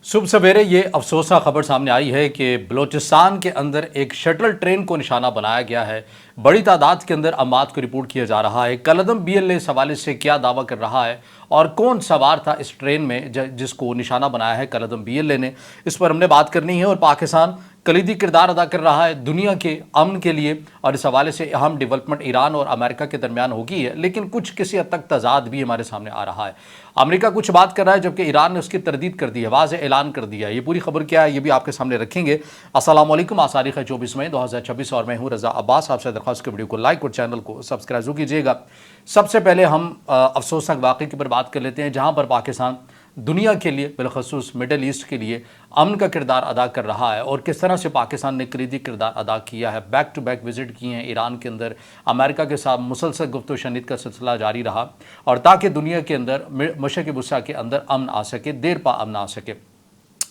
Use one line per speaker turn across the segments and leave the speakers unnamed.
सुबह सवेरे ये अफसोसनाक खबर सामने आई है कि बलूचिस्तान के अंदर एक शटल ट्रेन को निशाना बनाया गया है। बड़ी तादाद के अंदर अमवात को रिपोर्ट किया जा रहा है। कलअदम BLA इस हवाले से क्या दावा कर रहा है और कौन सवार था इस ट्रेन में जिसको निशाना बनाया है कलअदम BLA ने, इस पर हमने बात करनी है। और पाकिस्तान कलीदी किरदार अदा कर रहा है दुनिया के अमन के लिए और इस हवाले से अहम डेवलपमेंट ईरान और अमेरिका के दरमियान होगी है, लेकिन कुछ किसी हद तक तजाद भी हमारे सामने आ रहा है। अमेरिका कुछ बात कर रहा है जबकि ईरान ने उसकी तरदीद कर दी है, वाज़ेह ऐलान कर दिया। ये पूरी खबर क्या है ये भी आपके सामने रखेंगे। अस्सलाम वालेकुम, आज तारीख है 24 मई 2026 और मैं हूँ रज़ा अब्बास। आपसे दरख्वास्त के वीडियो को लाइक और चैनल को सब्सक्राइब जरूर कीजिएगा। सबसे पहले हम अफसोसनाक वाक़े के ऊपर बात कर लेते हैं जहाँ पर पाकिस्तान दुनिया के लिए बिलखसूस मिडल ईस्ट के लिए अमन का किरदार अदा कर रहा है और किस तरह से पाकिस्तान ने कलीदी किरदार अदा किया है। बैक टू बैक विजिट किए हैं ईरान के अंदर, अमेरिका के साथ मुसलसल गुफ्त व शनीद का सिलसिला जारी रहा और ताकि दुनिया के अंदर मशरक़ वस्ती के अंदर अमन आ सके, देर पा अमन आ सके।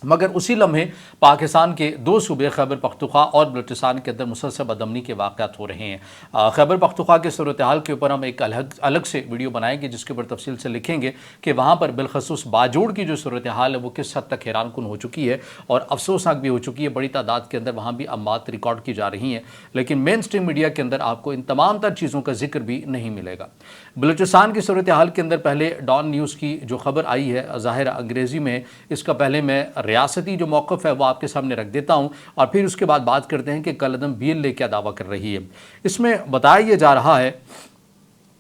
मगर उसी लम्हे पाकिस्तान के दो सूबे खैबर पख्तूनख्वा और बलूचिस्तान के अंदर मुसलसल बदअमनी के वाक़यात हो रहे हैं। खैबर पख्तूनख्वा के सूरत हाल के ऊपर हम एक अलग से वीडियो बनाएंगे जिसके ऊपर तफसील से लिखेंगे कि वहाँ पर बिलखसूस बाजोड़ की जो सूरत हाल है वो किस हद तक हैरानकुन हो चुकी है और अफसोसनाक भी हो चुकी है। बड़ी तादाद के अंदर वहाँ भी अमवात रिकॉर्ड की जा रही हैं, लेकिन मेन स्ट्रीम मीडिया के अंदर आपको इन तमाम तर चीज़ों का जिक्र भी नहीं मिलेगा। बलूचिस्तान की सूरत हाल के अंदर पहले डॉन न्यूज़ की जो खबर आई है, ज़ाहिर अंग्रेज़ी में, इसका पहले मैं रियासती जो मौक़िफ़ है वो आपके सामने रख देता हूँ और फिर उसके बाद बात करते हैं कि कलअदम BLA क्या दावा कर रही है। इसमें बताया जा रहा है,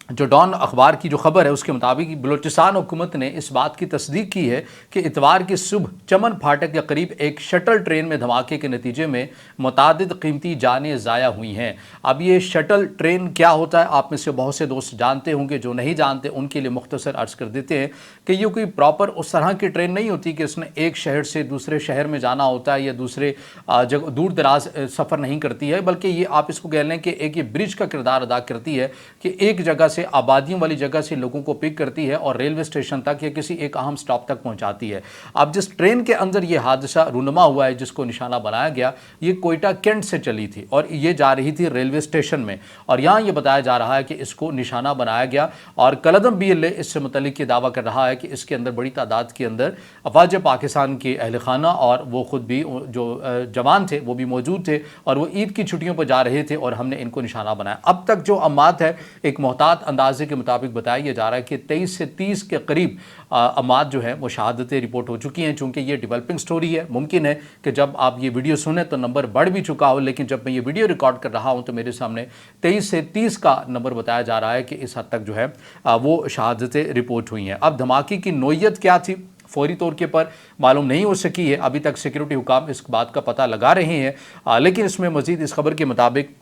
जो डॉन अखबार की जो खबर है उसके मुताबिक बलूचिस्तान हुकूमत ने इस बात की तस्दीक की है कि इतवार की सुबह चमन फाटक के करीब एक शटल ट्रेन में धमाके के नतीजे में मुतादिद कीमती जानें ज़ाया हुई हैं। अब ये शटल ट्रेन क्या होता है आप में से बहुत से दोस्त जानते होंगे, जो नहीं जानते उनके लिए मुख्तसर अर्ज़ कर देते हैं कि ये कोई प्रॉपर उस तरह की ट्रेन नहीं होती कि उसने एक शहर से दूसरे शहर में जाना होता है या दूसरे जगह दूर दराज सफ़र नहीं करती है, बल्कि ये आप इसको कह लें कि एक ये ब्रिज का किरदार अदा करती है कि एक जगह से आबादियों वाली जगह से लोगों को पिक करती है और रेलवे स्टेशन तक या किसी एक अहम स्टॉप तक पहुंचाती है। अब जिस ट्रेन के अंदर ये हादसा रूनुमा हुआ है जिसको निशाना बनाया गया, ये कोयटा कैंट से चली थी और ये जा रही थी रेलवे स्टेशन में और यहाँ ये बताया जा रहा है कि इसको निशाना बनाया गया और कलअदम BLA इससे मुतल्लिक ये दावा कर रहा है कि इसके अंदर बड़ी तादाद के अंदर अफवाज पाकिस्तान के अहल खाना और वो ख़ुद भी जो जवान थे वो भी मौजूद थे और वो ईद की छुट्टियों पर जा रहे थे और हमने इनको निशाना बनाया। अब तक जो अमवात है एक मोहतात अंदाजे के मुताबिक बताया जा रहा है कि 23 से 30 के करीब अमवात जो है वो शहादतें रिपोर्ट हो चुकी हैं। चूँकि ये डेवलपिंग स्टोरी है, मुमकिन है कि जब आप ये वीडियो सुने तो नंबर बढ़ भी चुका हो, लेकिन जब मैं ये वीडियो रिकॉर्ड कर रहा हूँ तो मेरे सामने 23 से 30 का नंबर बताया जा रहा है कि इस हद तक जो है वो शहादतें रिपोर्ट हुई हैं। अब धमाके की नोयत क्या थी फौरी तौर के पर मालूम नहीं हो सकी है, अभी तक सिक्योरिटी हुकाम इस बात का पता लगा रहे हैं, लेकिन इसमें मज़ीद इस खबर के मुताबिक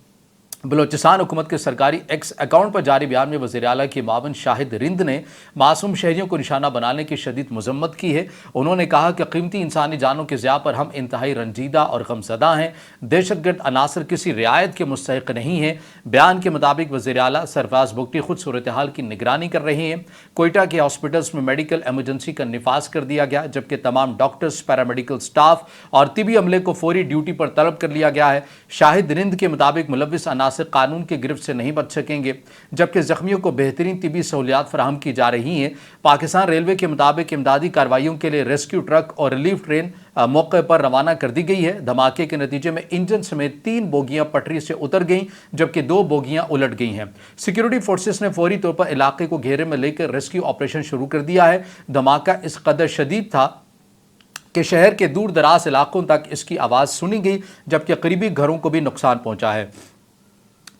बलूचिस्तान हुकूमत के सरकारी एक्स अकाउंट पर जारी बयान में वज़ीर आला के मावन शाहिद रिंद ने मासूम शहरियों को निशाना बनाने की शदीद मजम्मत की है। उन्होंने कहा कि कीमती इंसानी जानों के ज़िया पर हम इंतहाई रंजीदा और गमज़दा हैं। दहशतगर्द अनासर किसी रियायत के मुस्तहिक नहीं है। बयान के मुताबिक वज़ीर आला सरफराज बुगटी खुद सूरत हाल की निगरानी कर रहे हैं। कोयटा के हॉस्पिटल्स में मेडिकल एमरजेंसी का निफाज कर दिया गया, जबकि तमाम डॉक्टर्स, पैरामेडिकल स्टाफ और तिबी अमले को फौरी ड्यूटी पर तलब कर लिया गया है। शाहिद रिंद के मुताबिक मुलविस अनासर कानून की गिरफ्त से नहीं बच सकेंगे, जबकि जख्मियों को बेहतरीन तिबी सहूलियात फराहम की जा रही हैं। पाकिस्तान रेलवे के मुताबिक इमदादी कार्रवाइयों के लिए रेस्क्यू ट्रक और रिलीफ ट्रेन मौके पर रवाना कर दी गई है। धमाके के नतीजे में इंजन समेत 3 बोगियां पटरी से उतर गईं, जबकि 2 बोगियां उलट गई हैं। सिक्योरिटी फोर्सेस ने फौरी तौर पर इलाके को घेरे में लेकर रेस्क्यू ऑपरेशन शुरू कर दिया है। धमाका इस कदर शदीद था कि शहर के दूर दराज इलाकों तक इसकी आवाज़ सुनी गई, जबकि करीबी घरों को भी नुकसान पहुंचा है।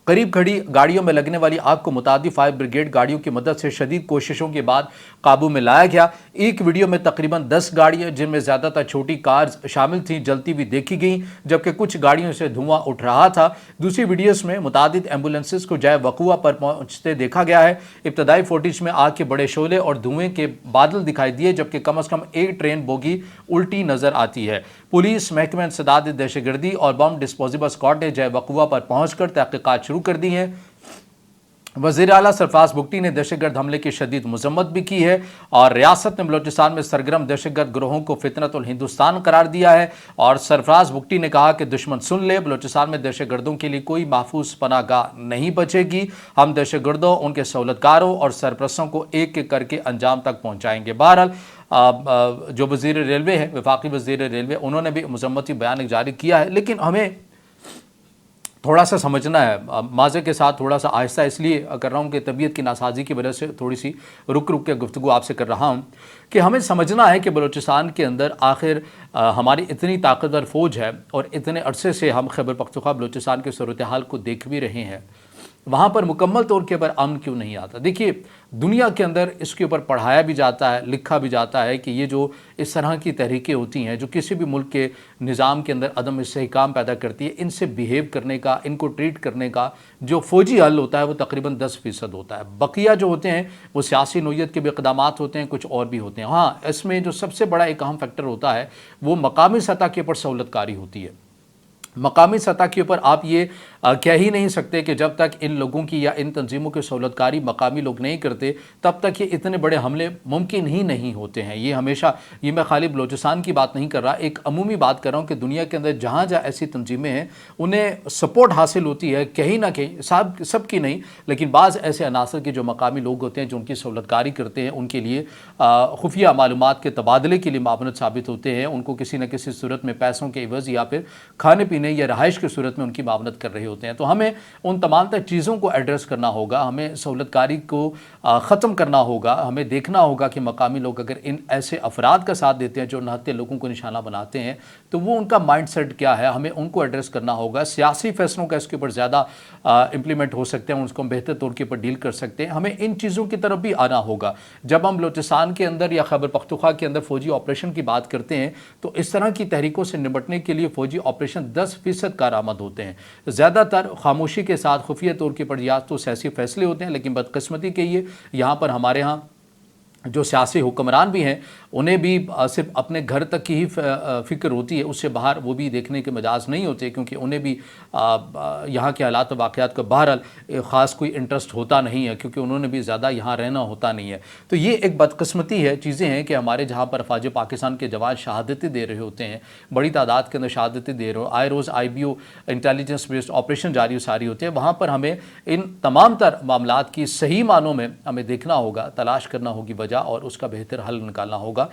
करीब खड़ी गाड़ियों में लगने वाली आग को मुतादिद फायर ब्रिगेड गाड़ियों की मदद से शदीद कोशिशों के बाद काबू में लाया गया। एक वीडियो में तकरीबन 10 गाड़ियां, जिनमें ज़्यादातर छोटी कार्स शामिल थीं, जलती हुई देखी गई, जबकि कुछ गाड़ियों से धुआं उठ रहा था। दूसरी वीडियोस में मुतादिद एम्बुलेंसेस को जाए वक़ुआ पर पहुंचते देखा गया है। इब्तदाई फुटेज में आग के बड़े शोले और धुएं के बादल दिखाई दिए, जबकि कम अज़ कम एक ट्रेन बोगी उल्टी नज़र आती है। पुलिस, महकमा इंसदाद दहशतगर्दी और बम डिस्पोजेबल स्क्वाड ने जाए वक़ुआ पर पहुंचकर तहक़ीक़ात शुरू कर दी हैं। वज़ीर आला सरफराज बुगटी ने दहशतगर्द हमले की शदीद मजम्मत भी की है और रियासत ने बलूचिस्तान में सरगर्म दहशतगर्द ग्रोहों को फितनतुल हिंदुस्तान करार दिया है। और सरफराज बुगटी ने कहा कि दुश्मन सुन ले, बलूचिस्तान में दहशतगर्दों के लिए कोई महफूज पनाहगाह नहीं बचेगी। हम दहशतगर्दों, उनके सहूलतकारों और सरपरस्तों को एक एक करके अंजाम तक पहुँचाएंगे। बहरहाल जो वज़ीर रेलवे हैं, वफाकी वज़ीर रेलवे, उन्होंने भी मजम्मती बयान एक जारी किया है। लेकिन हमें थोड़ा सा समझना है, माज़े के साथ थोड़ा सा आहिस्ता इसलिए कर रहा हूँ कि तबीयत की नासाजी की वजह से थोड़ी सी रुक रुक के गुफ्तगू आपसे कर रहा हूँ, कि हमें समझना है कि बलूचिस्तान के अंदर आखिर हमारी इतनी ताकतवर फ़ौज है और इतने अरसे से हम खैबर पख्तूनख्वा बलूचिस्तान की सूरत हाल को देख भी रहे हैं, वहाँ पर मुकम्मल तौर के ऊपर अमन क्यों नहीं आता। देखिए, दुनिया के अंदर इसके ऊपर पढ़ाया भी जाता है, लिखा भी जाता है कि ये जो इस तरह की तहरीकें होती हैं जो किसी भी मुल्क के निज़ाम के अंदर अदम इस्तेहकाम पैदा करती है, इनसे बिहेव करने का, इनको ट्रीट करने का जो फ़ौजी हल होता है वो तकरीबन 10% होता है। बकिया जो होते हैं वो सियासी नोयत के भी इक़दामात होते हैं, कुछ और भी होते हैं। हाँ, इसमें जो सबसे बड़ा एक अहम फैक्टर होता है वो मकामी सतह के ऊपर सहूलतकारी होती है। मकामी सतह के ऊपर आप ये कह ही नहीं सकते कि जब तक इन लोगों की या इन तंजीमों की सहूलतकारी मकामी लोग नहीं करते तब तक ये इतने बड़े हमले मुमकिन ही नहीं होते हैं। ये हमेशा, ये मैं खाली बलूचिस्तान की बात नहीं कर रहा, एक अमूमी बात कर रहा हूँ कि दुनिया के अंदर जहाँ जहाँ ऐसी तंजीमें हैं उन्हें सपोर्ट हासिल होती है कहीं ना कहीं, सब की नहीं लेकिन बाज़ ऐसे अनासर के जो मकामी लोग होते हैं जो उनकी सहूलतकारी करते हैं, उनके लिए खुफिया मालूमात के तबादले के लिए मामनत साबित होते हैं, उनको किसी न किसी सूरत में पैसों के इवज़ या फिर खाने पीने या रहाइश की सूरत में उनकी मामनत कर रहे होते हैं। तो हमें उन तमाम तर चीज़ों को एड्रेस करना होगा, हमें सहूलतकारी को ख़त्म करना होगा, हमें देखना होगा कि मकामी लोग अगर इन ऐसे अफराद का साथ देते हैं जो नहत्ते लोगों को निशाना बनाते हैं तो वो उनका माइंड सेट क्या है, हमें उनको एड्रेस करना होगा। सियासी फैसलों का इसके ऊपर ज़्यादा इम्प्लीमेंट हो सकते हैं, उसको हम बेहतर तौर के ऊपर डील कर सकते हैं। हमें इन चीज़ों की तरफ भी आना होगा। जब हम बलूचिस्तान के अंदर या खैबर पख्तूनख्वा के अंदर फ़ौजी ऑपरेशन की बात करते हैं तो इस तरह की तहरीकों से निपटने के लिए फ़ौजी ऑपरेशन 10% कारआमद होते हैं। ज़्यादातर खामोशी के साथ खुफिया तौर के ऊपर या तो सियासी फैसले होते हैं, लेकिन बदकिस्मती के ये यहाँ पर हमारे यहाँ जो सियासी हुक्मरान भी हैं उन्हें भी सिर्फ अपने घर तक की ही फ़िक्र होती है, उससे बाहर वो भी देखने के मजाज नहीं होते, क्योंकि उन्हें भी यहाँ के हालात व वाक़यात का बहरहाल ख़ास कोई इंटरेस्ट होता नहीं है, क्योंकि उन्होंने भी ज़्यादा यहाँ रहना होता नहीं है। तो ये एक बदकिस्मती है, चीज़ें हैं कि हमारे जहाँ पर अफ़वाज पाकिस्तान के जवान शहादतें दे रहे होते हैं, बड़ी तादाद के अंदर शहादतें दे रहे हो, आए रोज़ IBO इंटेलिजेंस बेस्ड ऑपरेशन जारी सारी होते हैं, वहाँ पर हमें इन तमाम तर मामलात की सही मानों में हमें देखना होगा, तलाश करना होगी वजह और उसका बेहतर हल निकालना होगा।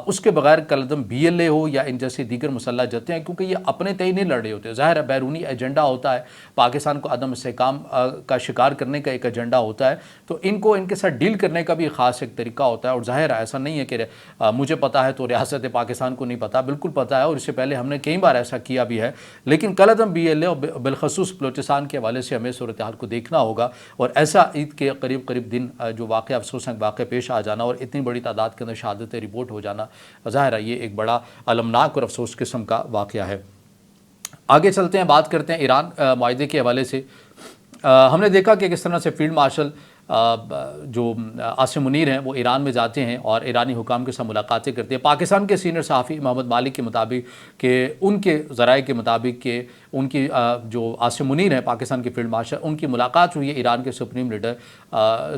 उसके बगैर कलदम BLA हो या इन जैसे दीगर मुसल्लह जत्थे हैं, क्योंकि ये अपने तय नहीं लड़ रहे होते, ज़ाहिर है बैरूनी एजेंडा होता है, पाकिस्तान को अदम इस्तेहकाम का शिकार करने का एक एजेंडा होता है, तो इनको इनके साथ डील करने का भी ख़ास एक तरीका होता है। और ज़ाहिर है ऐसा नहीं है कि मुझे पता है तो रियासत पाकिस्तान को नहीं पता, बिल्कुल पता है और इससे पहले हमने कई बार ऐसा किया भी है। लेकिन कलदम BLA और बिलखसूस बलूचिस्तान के हवाले से हमें सूरत हाल को देखना होगा और ऐसा ईद के करीब करीब दिन जो वाक़या अफसोसनाक वाक़या पेश आ जाना और इतनी बड़ी तादाद के अंदर शहादतें रिपोर्ट हो जाना, ज़ाहिर है ये एक बड़ा अलमनाक और अफसोस किस्म का वाक़या है। आगे चलते हैं, बात करते हैं ईरान मुआहदे के हवाले से। हमने देखा कि किस तरह से फील्ड मार्शल जो आसिम मुनीर हैं वो ईरान में जाते हैं और ईरानी हुकाम के साथ मुलाकातें करते हैं। पाकिस्तान के सीनियर सहाफ़ी मोहम्मद मालिक के मुताबिक कि उनके ज़राए के मुताबिक कि उनकी जो आसिम मुनीर हैं पाकिस्तान के फील्ड मार्शल, उनकी मुलाकात हुई है ईरान के सुप्रीम लीडर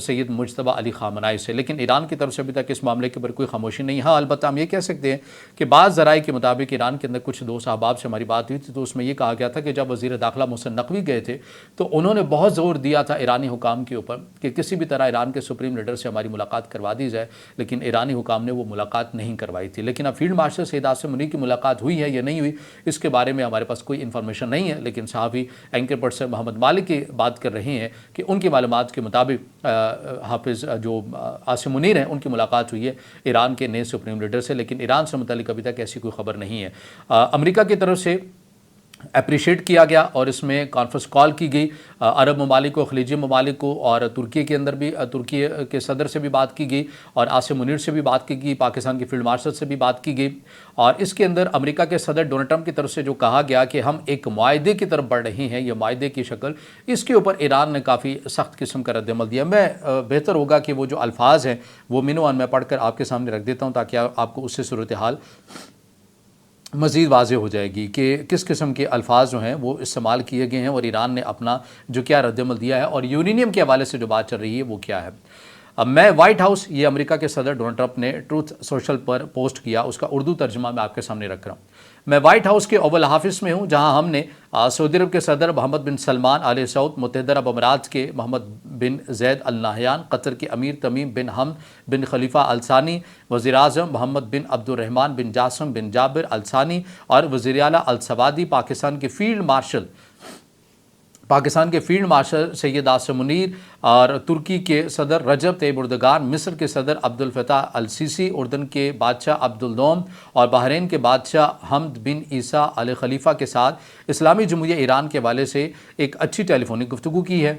सैयद मुज्तबा अली ख़ामनाई से, लेकिन ईरान की तरफ से अभी तक इस मामले के ऊपर कोई खामोशी नहीं। हाँ, अलबत्ता हम ये कह सकते हैं कि बाज़ ज़राए के मुताबिक ईरान के अंदर कुछ दोस्त अहबाब से हमारी बात हुई थी तो उसमें यह कहा गया था कि जब वज़ीर दाखिला मोहसिन नकवी गए थे तो उन्होंने बहुत ज़ोर दिया था ईरानी हुकाम के ऊपर कि किसी भी तरह ईरान के सुप्रीम लीडर से हमारी मुलाकात करवा दी जाए, लेकिन ईरानी हुकाम ने वो मुलाकात नहीं करवाई थी। लेकिन अब फील्ड मार्शल सैयद आसिम मुनीर की मुलाकात हुई है या नहीं हुई इसके बारे में हमारे पास कोई इन्फॉर्मेशन नहीं है, लेकिन सहाफ़ी एंकर पर्सन मोहम्मद मालिक की बात कर रहे हैं कि उनकी मालूमात के मुताबिक हाफिज़ जो आसिम मुनीर हैं उनकी मुलाकात हुई है ईरान के नए सुप्रीम लीडर से, लेकिन ईरान से मुतालिक अभी तक ऐसी कोई खबर नहीं है। अमेरिका की तरफ से अप्रिशिएट किया गया और इसमें कॉन्फ्रेंस कॉल की गई अरब ममालिक को, खलीजी ममालिक को, और तुर्की के अंदर भी तुर्की के सदर से भी बात की गई और आसिम मुनीर से भी बात की गई, पाकिस्तान के फील्ड मार्शल से भी बात की गई। और इसके अंदर अमेरिका के सदर डोनाल्ड ट्रंप की तरफ से जो कहा गया कि हम एक मुआहदे की तरफ बढ़ रहे हैं, ये मुआहदे की शक्ल, इसके ऊपर ईरान ने काफ़ी सख्त किस्म का रद्दअमल दिया। मैं बेहतर होगा कि वो जो अल्फाज हैं वो मिनोअन में पढ़ कर आपके सामने रख देता हूँ ताकि आपको उससे सूरत हाल मज़ीद वाज़ेह हो जाएगी कि किस किस्म के अल्फाज जो हैं वो इस्तेमाल किए गए हैं और ईरान ने अपना जो क्या रद्दअमल दिया है और यूरेनियम के हवाले से जो बात चल रही है वो क्या है। अब मैं व्हाइट हाउस, ये अमेरिका के सदर डोनाल्ड ट्रंप ने ट्रूथ सोशल पर पोस्ट किया, उसका उर्दू तर्जुमा मैं आपके सामने रख रहा हूँ। मैं व्हाइट हाउस के ओवल ऑफिस में हूँ, जहाँ हमने सऊदी अरब के सदर मोहम्मद बिन सलमान आले सऊद, मुत्तहिदा अरब अमारात के मोहम्मद बिन जैद अल नाहयान, कतर के अमीर तमीम बिन हमद बिन खलीफा अल सानी, वज़ीर आज़म मोहम्मद बिन अब्दुर्रहमान बिन जासम बिन जाबिर अल सानी और वज़ीर आला अल सवादी, पाकिस्तान के फील्ड मार्शल सैयद आसिम मुनीर और तुर्की के सदर रजब तैयब एर्दोगान, मिस्र के सदर अब्दुल फताह अल सीसी, उर्दन के बादशाह अब्दुल दोम और बहरीन के बादशाह हमद बिन ईसा अल खलीफा के साथ इस्लामी जमहूरिया ईरान के हवाले से एक अच्छी टेलीफोनिक गुफ्तगू की है।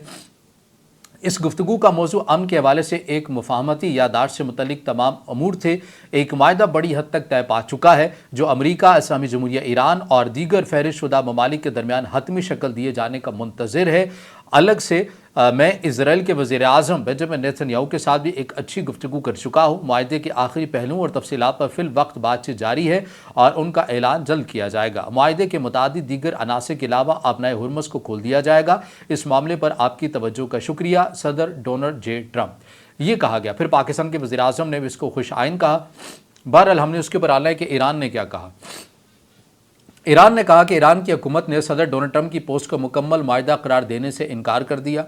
इस गुफ्तगू का मौजू अमन के हवाले से एक मुफाहमती यादाश्त से मुतल्लिक तमाम अमूर थे। एक मायदा बड़ी हद तक तय पा चुका है, जो अमरीका, इस्लामी जमहूरिया ईरान और दीगर फहरिस्त शुदा ममालिक के दरमियान हतमी शक्ल दिए जाने का मुंतज़िर है। अलग से मैं इजराइल के वज़ीर आज़म बेंजामिन नेतन्याहू के साथ भी एक अच्छी गुफ्तगू कर चुका हूँ। मुआहदे के आखिरी पहलुओं और तफसीलात पर फिल वक्त बातचीत जारी है और उनका ऐलान जल्द किया जाएगा। मुआहदे के मुतादिद दीगर अनासर के अलावा आपनाए हुर्मुज़ को खोल दिया जाएगा। इस मामले पर आपकी तवज्जो का शुक्रिया, सदर डोनाल्ड जे ट्रंप। ये कहा गया। फिर पाकिस्तान के वज़ीर आज़म ने भी इसको खुश आइन कहा। बहरहाल हमने उसके ऊपर आना है कि ईरान ने क्या कहा। ईरान ने कहा कि ईरान की हुकूमत ने सदर डोनाल्ड ट्रंप की पोस्ट को मुकम्मल मायदा करार देने से इनकार कर दिया।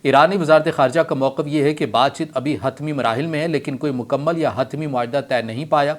ईरानी वजारत खारजा का मौक़िफ़ ये है कि बातचीत अभी हतमी मराहिल में है, लेकिन कोई मुकम्मल या हतमी मुआहदा तय नहीं पाया।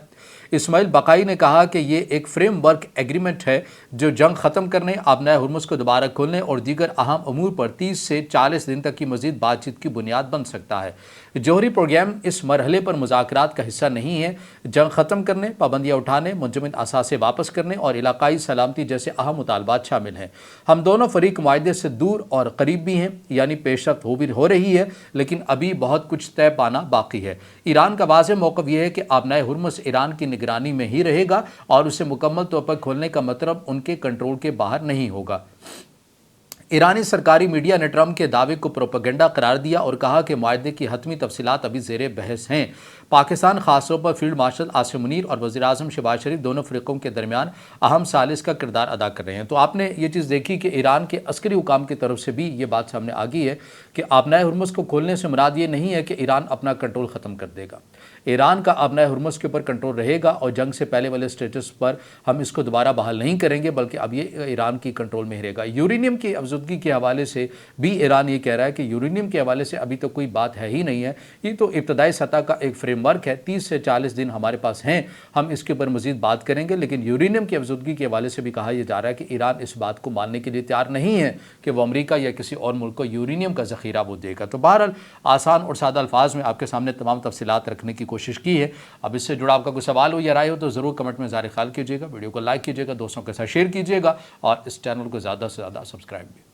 इस्माइल बकाई ने कहा कि ये एक फ्रेमवर्क एग्रीमेंट है जो जंग ख़त्म करने, आबनाए हुर्मुज़ को दोबारा खोलने और दीगर अहम अमूर पर 30 से 40 दिन तक की मज़ीद बातचीत की बुनियाद बन सकता है। जौहरी प्रोग्राम इस मरहले पर मुज़ाकरात का हिस्सा नहीं है। जंग ख़त्म करने, पाबंदियाँ उठाने, मुंजमद असासे वापस करने और इलाकाई सलामती जैसे अहम मुतालबात शामिल हैं। हम दोनों फरीक मुआहदे से दूर और करीब भी हैं, यानी पेशरफ्त हो रही है, लेकिन अभी बहुत कुछ तय पाना बाकी है। ईरान का वाज़ेह मौक़िफ़ यह है कि आबनाए हुर्मुज़ ईरान की निगरानी में ही रहेगा और उसे मुकम्मल तौर पर खोलने का मतलब उनके कंट्रोल के बाहर नहीं होगा। ईरानी सरकारी मीडिया ने ट्रंप के दावे को प्रोपेगेंडा करार दिया और कहा कि मुआहदे की हतमी तफसीलात अभी ज़ेरे बहस हैं। पाकिस्तान खासतौर पर फील्ड मार्शल आसिम मुनीर और वज़ीर आज़म शहबाज शरीफ दोनों फ़रीक़ों के दरमियान अहम सालिस का किरदार अदा कर रहे हैं। तो आपने ये चीज़ देखी कि ईरान के अस्करी हुकाम की तरफ से भी ये बात सामने आ गई है कि आबनाए हुर्मुज़ को खोलने से मुराद ये नहीं है कि ईरान अपना कंट्रोल ख़त्म कर देगा। ईरान का आबनाए हुर्मुज़ के ऊपर कंट्रोल रहेगा और जंग से पहले वाले स्टेटस पर हम इसको दोबारा बहाल नहीं करेंगे, बल्कि अब ये ईरान की कंट्रोल में ही रहेगा। यूरेनियम की अफज़ुदगी के हवाले से भी ईरान ये कह रहा है कि यूरेनियम के हवाले से अभी तो कोई बात है ही नहीं है, ये तो इब्तदाई सतह का एक फ्रेमवर्क है, 30 से 40 दिन हमारे पास हैं, हम इसके ऊपर मज़ीद बात करेंगे। लेकिन यूरेनियम की अफज़ुदगी के हवाले से भी कहा यह जा रहा है कि ईरान इस बात को मानने के लिए तैयार नहीं है कि वो अमेरिका या किसी और मुल्क को यूरेनियम का ज़ख़ीरा वो देगा। तो बहरहाल आसान और सादा अल्फाज में आपके सामने तमाम तफसीलात रखने की कोशिश की है। अब इससे जुड़ा आपका कोई सवाल हो या राय हो तो ज़रूर कमेंट में ज़ाहिर ख्याल कीजिएगा, वीडियो को लाइक कीजिएगा, दोस्तों के साथ शेयर कीजिएगा और इस चैनल को ज़्यादा से ज़्यादा सब्सक्राइब भी।